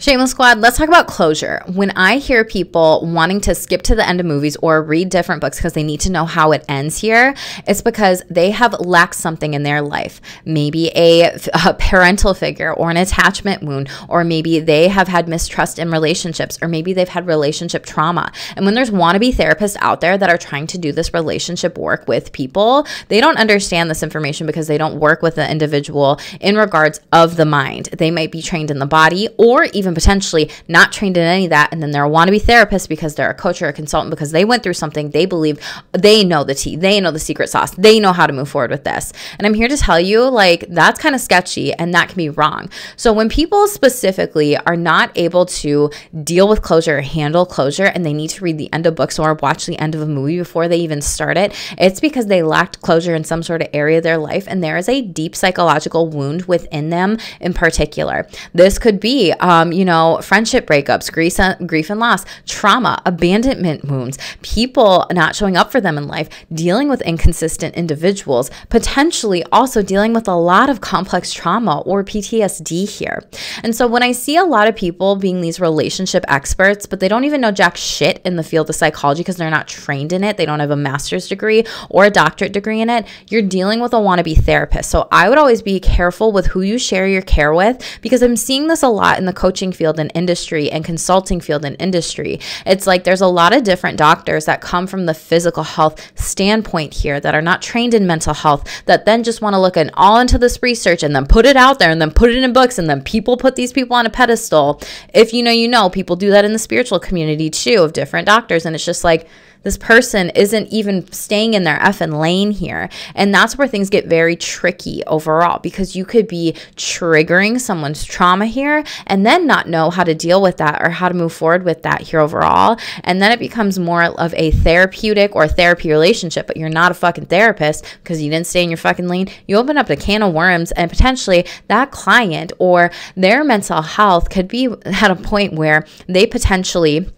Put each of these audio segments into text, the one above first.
Shameless Squad, let's talk about closure. When I hear people wanting to skip to the end of movies or read different books because they need to know how it ends here, it's because they have lacked something in their life. Maybe a parental figure or an attachment wound, or maybe they have had mistrust in relationships, or maybe they've had relationship trauma. And when there's wannabe therapists out there that are trying to do this relationship work with people, they don't understand this information because they don't work with the individual in regards of the mind. They might be trained in the body, or even potentially not trained in any of that, and then they're a wannabe therapist because they're a coach or a consultant because they went through something. They believe they know the tea, they know the secret sauce, they know how to move forward with this. And I'm here to tell you, like, that's kind of sketchy and that can be wrong. So when people specifically are not able to deal with closure or handle closure, and they need to read the end of books or watch the end of a movie before they even start it, it's because they lacked closure in some sort of area of their life, and there is a deep psychological wound within them in particular. This could be friendship breakups, grief and loss, trauma, abandonment wounds, people not showing up for them in life, dealing with inconsistent individuals, potentially also dealing with a lot of complex trauma or PTSD here. And so when I see a lot of people being these relationship experts, but they don't even know jack shit in the field of psychology because they're not trained in it, they don't have a master's degree or a doctorate degree in it, you're dealing with a wannabe therapist. So I would always be careful with who you share your care with, because I'm seeing this a lot in the coaching field and industry and consulting field and industry. It's like there's a lot of different doctors that come from the physical health standpoint here that are not trained in mental health, that then just want to look all into this research and then put it out there and then put it in books, and then people put these people on a pedestal. If you know, people do that in the spiritual community too, of different doctors, and it's just like, this person isn't even staying in their effing lane here. And that's where things get very tricky overall, because you could be triggering someone's trauma here and then not know how to deal with that or how to move forward with that here overall. And then it becomes more of a therapeutic or therapy relationship, but you're not a fucking therapist because you didn't stay in your fucking lane. You open up a can of worms, and potentially that client or their mental health could be at a point where they potentially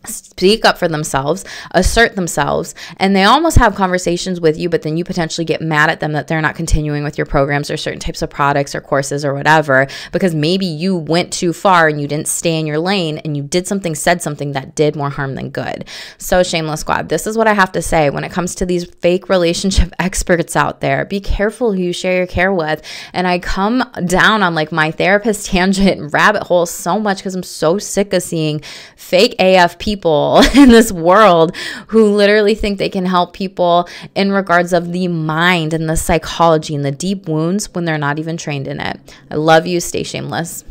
speak up for themselves, assert themselves, and they almost have conversations with you, but then you potentially get mad at them that they're not continuing with your programs or certain types of products or courses or whatever, because maybe you went too far and you didn't stay in your lane and you did something, said something that did more harm than good. So Shameless Squad, this is what I have to say when it comes to these fake relationship experts out there. Be careful who you share your care with. And I come down on like my therapist tangent rabbit hole so much because I'm so sick of seeing fake AF people in this world who literally think they can help people in regards of the mind and the psychology and the deep wounds when they're not even trained in it. I love you. Stay shameless.